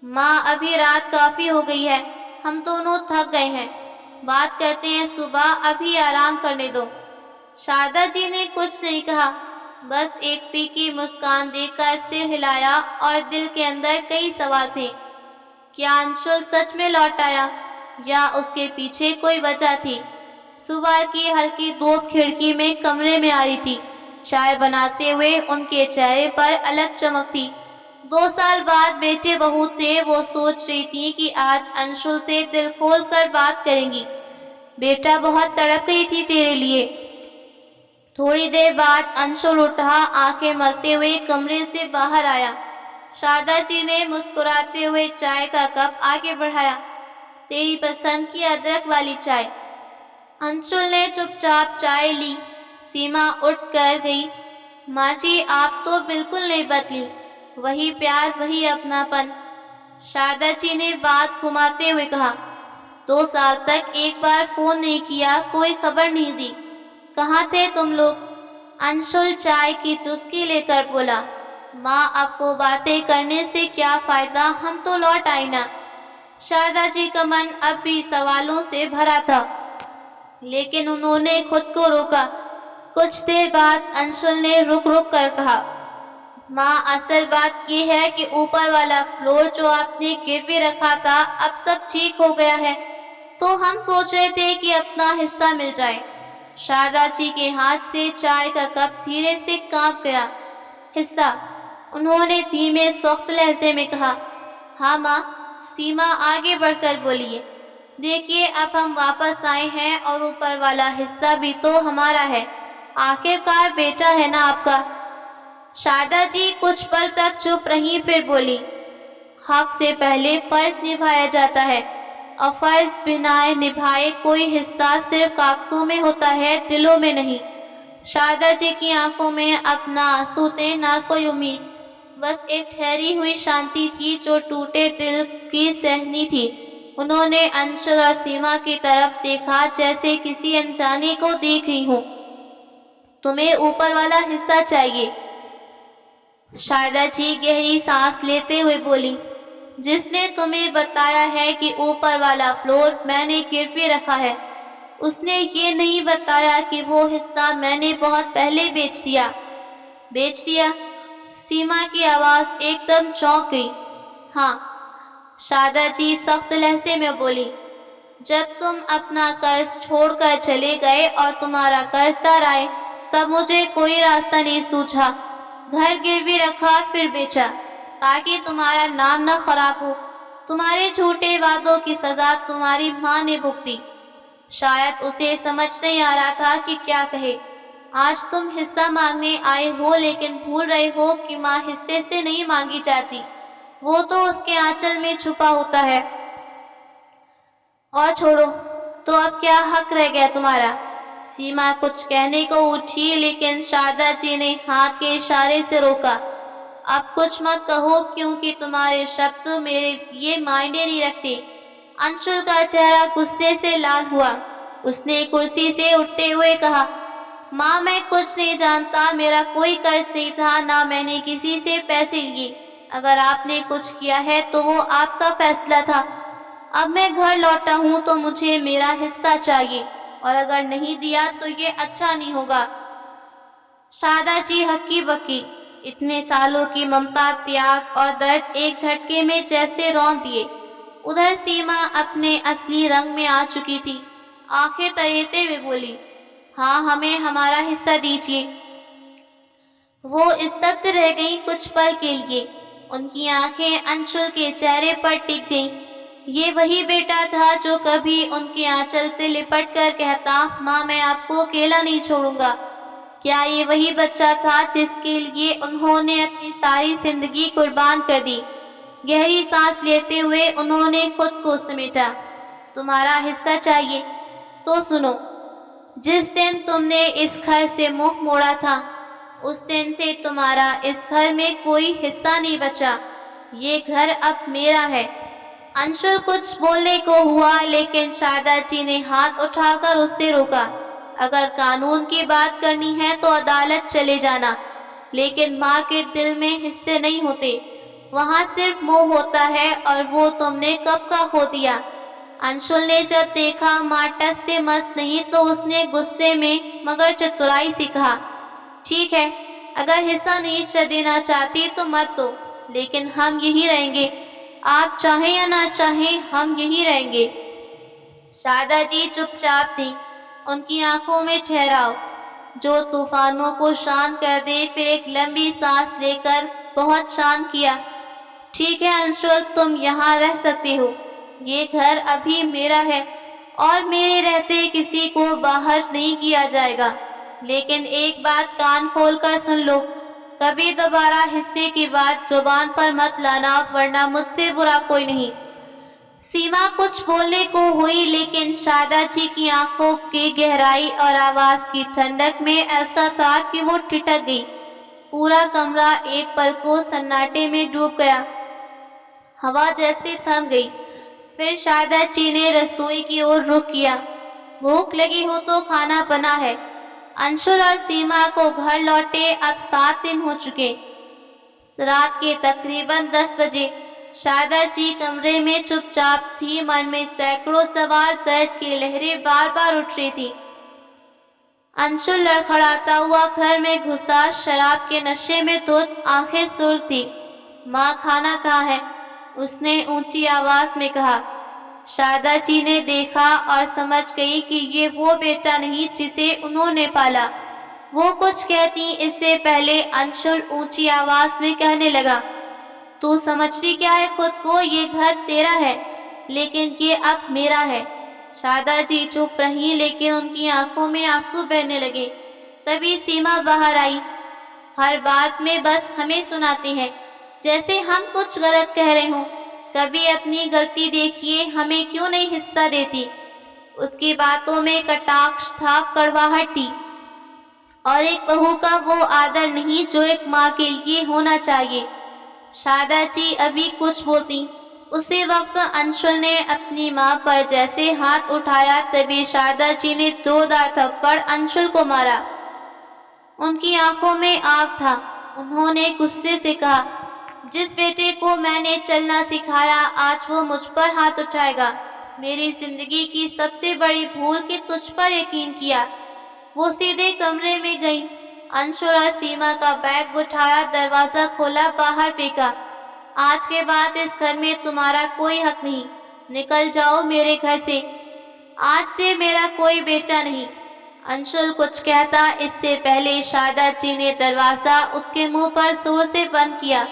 माँ, अभी रात काफी हो गई है, हम दोनों थक गए हैं, बात करते हैं सुबह, अभी आराम करने दो। शारदा जी ने कुछ नहीं कहा, बस एक फीकी मुस्कान देकर सिर हिलाया और दिल के अंदर कई सवाल थे। क्या अंशुल सच में लौट आया या उसके पीछे कोई वजह थी? सुबह की हल्की धूप खिड़की में कमरे में आ रही थी। चाय बनाते हुए उनके चेहरे पर अलग चमक थी। 2 साल बाद बेटे बहू थे। वो सोच रही थी कि आज अंशुल से दिल खोल कर बात करेंगी। बेटा, बहुत तड़प गई थी तेरे लिए। थोड़ी देर बाद अंशुल उठा, आंखें मलते हुए कमरे से बाहर आया। शारदा जी ने मुस्कुराते हुए चाय का कप आगे बढ़ाया, तेरी पसंद की अदरक वाली चाय। अंशुल ने चुपचाप चाय ली। सीमा उठ कर गई, माँ जी, आप तो बिल्कुल नहीं बदली, वही प्यार, वही अपनापन। शारदा जी ने बात घुमाते हुए कहा, 2 साल तक एक बार फोन नहीं किया, कोई खबर नहीं दी, कहाँ थे तुम लोग? अंशुल चाय की चुस्की लेकर बोला, माँ, अब वो बातें करने से क्या फायदा, हम तो लौट आई ना। शारदा जी का मन अब भी सवालों से भरा था, लेकिन उन्होंने खुद को रोका। कुछ देर बाद अंशुल ने रुक रुक कर कहा, माँ, असल बात ये है कि ऊपर वाला फ्लोर जो आपने गिरवी रखा था, अब सब ठीक हो गया है, तो हम सोच रहे थे कि अपना हिस्सा मिल जाए। शारदा जी के हाथ से चाय का कप धीरे से कांप गया। हिस्सा? उन्होंने धीमे सख्त लहजे में कहा, हाँ माँ। सीमा आगे बढ़कर बोली, देखिए, अब हम वापस आए हैं और ऊपर वाला हिस्सा भी तो हमारा है, आखिरकार बेटा है ना आपका। शारदा जी कुछ पल तक चुप रही, फिर बोली, हक से पहले फर्ज निभाया जाता है और फर्ज बिना निभाए कोई हिस्सा सिर्फ कागजों में होता है, दिलों में नहीं। शारदा जी की आंखों में अब ना आंसू थे, ना कोई उम्मीद, बस एक ठहरी हुई शांति थी जो टूटे दिल की सहनी थी। उन्होंने अंशुल और सीमा की तरफ देखा, जैसे किसी अनजाने को देख रही हूँ। तुम्हें ऊपर वाला हिस्सा चाहिए? शारदा जी गहरी सांस लेते हुए बोली, जिसने तुम्हें बताया है कि ऊपर वाला फ्लोर मैंने गिरवी रखा है, उसने ये नहीं बताया कि वो हिस्सा मैंने बहुत पहले बेच दिया। बेच दिया? सीमा की आवाज एकदम चौंक गई। हाँ, शारदा जी सख्त लहजे में बोली, जब तुम अपना कर्ज छोड़कर चले गए और तुम्हारा कर्जदार आए, तब मुझे कोई रास्ता नहीं सूझा। घर गिरवी रखा, फिर बेचा, ताकि तुम्हारा नाम न खराब हो। तुम्हारे झूठे वादों की सजा तुम्हारी माँ ने भुगती। शायद उसे समझ नहीं आ रहा था कि क्या कहे। आज तुम हिस्सा मांगने आए हो, लेकिन भूल रहे हो कि माँ हिस्से से नहीं मांगी जाती, वो तो उसके आंचल में छुपा होता है। और छोड़ो, तो अब क्या हक रह गया तुम्हारा? सीमा कुछ कहने को उठी, लेकिन शारदा जी ने हाथ के इशारे से रोका। अब कुछ मत कहो, क्योंकि तुम्हारे शब्द मेरे लिए मायने नहीं रखते। अंशुल का चेहरा गुस्से से लाल हुआ। उसने कुर्सी से उठते हुए कहा, माँ, मैं कुछ नहीं जानता। मेरा कोई कर्ज नहीं था, ना मैंने किसी से पैसे लिए। अगर आपने कुछ किया है तो वो आपका फैसला था। अब मैं घर लौटा हूँ तो मुझे मेरा हिस्सा चाहिए, और अगर नहीं दिया तो ये अच्छा नहीं होगा। शारदा जी हक्की बक्की। इतने सालों की ममता, त्याग और दर्द एक झटके में जैसे रौंद दिए। उधर सीमा अपने असली रंग में आ चुकी थी। आंखें तरेते हुए बोली, हाँ, हमें हमारा हिस्सा दीजिए। वो स्तब्ध रह गई कुछ पल के लिए। उनकी आंखें अंशुल के चेहरे पर टिक गईं। ये वही बेटा था जो कभी उनके आंचल से लिपट कर कहता, माँ, मैं आपको अकेला नहीं छोड़ूंगा। क्या ये वही बच्चा था जिसके लिए उन्होंने अपनी सारी जिंदगी कुर्बान कर दी? गहरी सांस लेते हुए उन्होंने खुद को समेटा। तुम्हारा हिस्सा चाहिए तो सुनो। जिस दिन तुमने इस घर से मुंह मोड़ा था, उस दिन से तुम्हारा इस घर में कोई हिस्सा नहीं बचा। ये घर अब मेरा है। अंशुल कुछ बोलने को हुआ, लेकिन शारदा जी ने हाथ उठाकर उससे रोका। अगर कानून की बात करनी है तो अदालत चले जाना, लेकिन माँ के दिल में हिस्से नहीं होते। वहाँ सिर्फ मोह होता है, और वो तुमने कब का खो दिया। अंशुल ने जब देखा माँ टस से मस नहीं, तो उसने गुस्से में मगर चतुराई से कहा, ठीक है, अगर हिस्सा नहीं देना चाहती तो मत दो, लेकिन हम यहीं रहेंगे। आप चाहें या ना चाहें, हम यहीं रहेंगे। शारदा जी चुपचाप थी। उनकी आंखों में ठहराव जो तूफानों को शांत कर दे। फिर एक लंबी सांस लेकर बहुत शांत किया, ठीक है अंशुल, तुम यहाँ रह सकते हो। ये घर अभी मेरा है, और मेरे रहते किसी को बाहर नहीं किया जाएगा। लेकिन एक बात कान खोलकर सुन लो, कभी दोबारा हिस्से की बात जुबान पर मत लाना, वरना मुझसे बुरा कोई नहीं। सीमा कुछ बोलने को हुई, लेकिन शारदा जी की आंखों की गहराई और आवाज की ठंडक में ऐसा था कि वो ठिठक गई। पूरा कमरा एक पल को सन्नाटे में डूब गया। हवा जैसे थम गई। फिर शारदा जी ने रसोई की ओर रुख किया। भूख लगी हो तो खाना बना है। अंशुल और सीमा को घर लौटे अब 7 दिन हो चुके। रात के तकरीबन 10 बजे शारदा जी कमरे में चुपचाप थी। मन में सैकड़ों सवाल, दर्द की लहरें बार बार उठ रही थी। अंशुल लड़खड़ाता हुआ घर में घुसा, शराब के नशे में धुत, आंखें सुर्ख थी। माँ, खाना कहाँ है? उसने ऊंची आवाज में कहा। शारदा जी ने देखा और समझ गई कि ये वो बेटा नहीं जिसे उन्होंने पाला। वो कुछ कहती इससे पहले अंशुल ऊंची आवाज में कहने लगा, तू समझती क्या है खुद को? ये घर तेरा है, लेकिन ये अब मेरा है। शारदा जी चुप रही, लेकिन उनकी आंखों में आंसू बहने लगे। तभी सीमा बाहर आई। हर बात में बस हमें सुनाते हैं, जैसे हम कुछ गलत कह रहे हों। कभी अपनी गलती देखिए, हमें क्यों नहीं हिस्सा देती? उसकी बातों में कटाक्ष था, कड़वाहट थी, और एक बहू का वो आदर नहीं जो एक माँ के लिए होना चाहिए। शारदा जी अभी कुछ बोलती, उसी वक्त अंशुल ने अपनी माँ पर जैसे हाथ उठाया, तभी शारदा जी ने जोरदार थप्पड़ अंशुल को मारा। उनकी आंखों में आग था। उन्होंने गुस्से से कहा, जिस बेटे को मैंने चलना सिखाया, आज वो मुझ पर हाथ उठाएगा। मेरी जिंदगी की सबसे बड़ी भूल कि तुझ पर यकीन किया। वो सीधे कमरे में गई। अंशुल और सीमा का बैग उठाया, दरवाजा खोला, बाहर फेंका। आज के बाद इस घर में तुम्हारा कोई हक नहीं। निकल जाओ मेरे घर से। आज से मेरा कोई बेटा नहीं। अंशुल कुछ कहता इससे पहले शारदा जी ने दरवाजा उसके मुंह पर जोर से बंद किया।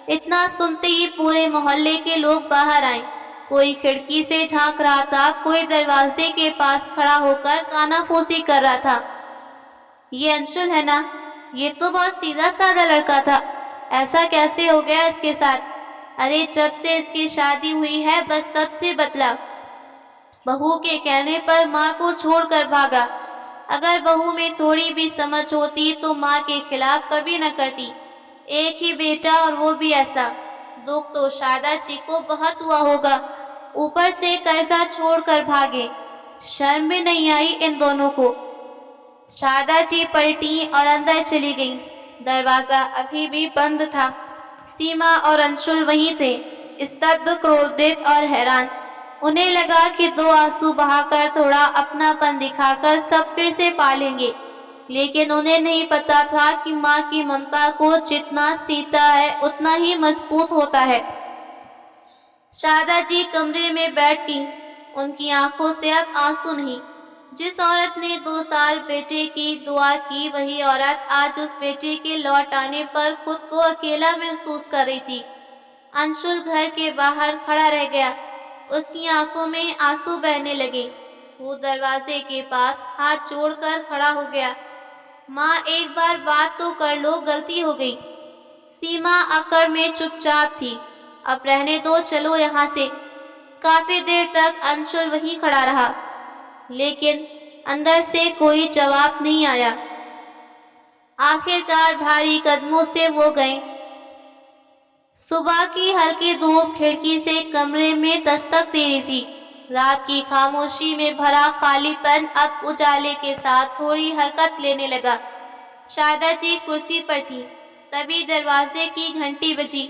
इतना सुनते ही पूरे मोहल्ले के लोग बाहर आए। कोई खिड़की से झांक रहा था, कोई दरवाजे के पास खड़ा होकर कानाफूसी कर रहा था। ये अंशुल है ना? ये तो बहुत सीधा साधा लड़का था, ऐसा कैसे हो गया इसके साथ? अरे जब से इसकी शादी हुई है बस तब से बदला। बहू के कहने पर माँ को छोड़कर भागा। अगर बहू में थोड़ी भी समझ होती तो माँ के खिलाफ कभी न करती। एक ही बेटा और वो भी ऐसा। दुख तो शारदा जी को बहुत हुआ होगा, ऊपर से कर्जा छोड़कर भागे। शर्म भी नहीं आई इन दोनों को। शारदा जी पलटी और अंदर चली गईं। दरवाजा अभी भी बंद था। सीमा और अंशुल वहीं थे, स्तब्ध, क्रोधित और हैरान। उन्हें लगा कि दो आंसू बहाकर थोड़ा अपनापन दिखाकर सब फिर से पालेंगे, लेकिन उन्हें नहीं पता था कि माँ की ममता को जितना सीता है उतना ही मजबूत होता है। शारदा जी कमरे में बैठी, उनकी आंखों से अब आंसू नहीं। जिस औरत ने 2 साल बेटे की दुआ की, वही औरत आज उस बेटे के लौट आने पर खुद को अकेला महसूस कर रही थी। अंशुल घर के बाहर खड़ा रह गया, उसकी आंखों में आंसू बहने लगे। वो दरवाजे के पास हाथ जोड़कर खड़ा हो गया। माँ, एक बार बात तो कर लो, गलती हो गई। सीमा अकड़ में चुपचाप थी। अब रहने दो, चलो यहाँ से। काफी देर तक अंशुल वहीं खड़ा रहा, लेकिन अंदर से कोई जवाब नहीं आया। आखिरकार भारी कदमों से वो गए। सुबह की हल्की धूप खिड़की से कमरे में दस्तक दे रही थी। रात की खामोशी में भरा खालीपन अब उजाले के साथ थोड़ी हरकत लेने लगा। शारदा जी कुर्सी पर थी, तभी दरवाजे की घंटी बजी।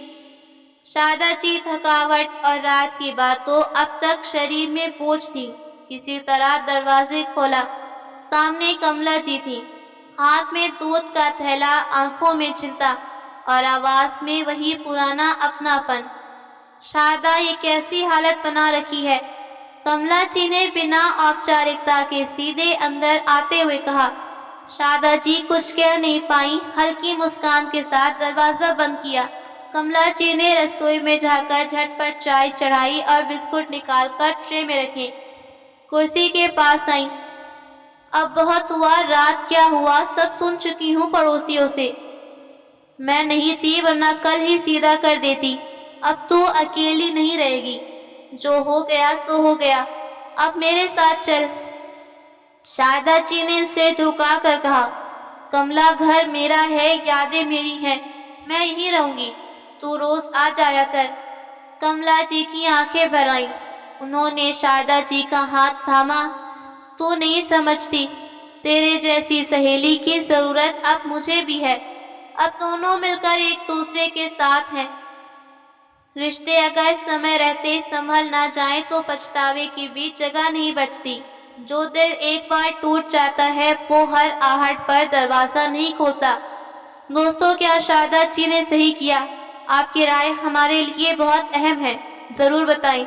शारदा जी थकावट और रात की बातों अब तक शरीर में बोझ थी। किसी तरह दरवाजे खोला। सामने कमला जी थी, हाथ में दूध का थैला, आंखों में चिंता और आवाज में वही पुराना अपनापन। शारदा, ये कैसी हालत बना रखी है? कमला जी ने बिना औपचारिकता के सीधे अंदर आते हुए कहा। शारदा जी कुछ कह नहीं पाई, हल्की मुस्कान के साथ दरवाजा बंद किया। कमला जी ने रसोई में जाकर झटपट चाय चढ़ाई और बिस्कुट निकालकर ट्रे में रखे। कुर्सी के पास आई। अब बहुत हुआ, रात क्या हुआ सब सुन चुकी हूँ पड़ोसियों से। मैं नहीं थी वरना कल ही सीधा कर देती। अब तू अकेली नहीं रहेगी, जो हो गया सो हो गया, अब मेरे साथ चल। शारदा जी ने सिर झुका कर कहा। कमला, घर मेरा है, यादें मेरी हैं, मैं यहीं रहूंगी, तू रोज आ जाया कर। कमला जी की आंखें भर आईं। उन्होंने शारदा जी का हाथ थामा। तू नहीं समझती, तेरे जैसी सहेली की जरूरत अब मुझे भी है। अब दोनों मिलकर एक दूसरे के साथ हैं। रिश्ते अगर समय रहते संभल ना जाए तो पछतावे की भी जगह नहीं बचती। जो दिल एक बार टूट जाता है वो हर आहट पर दरवाजा नहीं खोलता। दोस्तों, क्या शारदा जी ने सही किया? आपकी राय हमारे लिए बहुत अहम है, जरूर बताएं।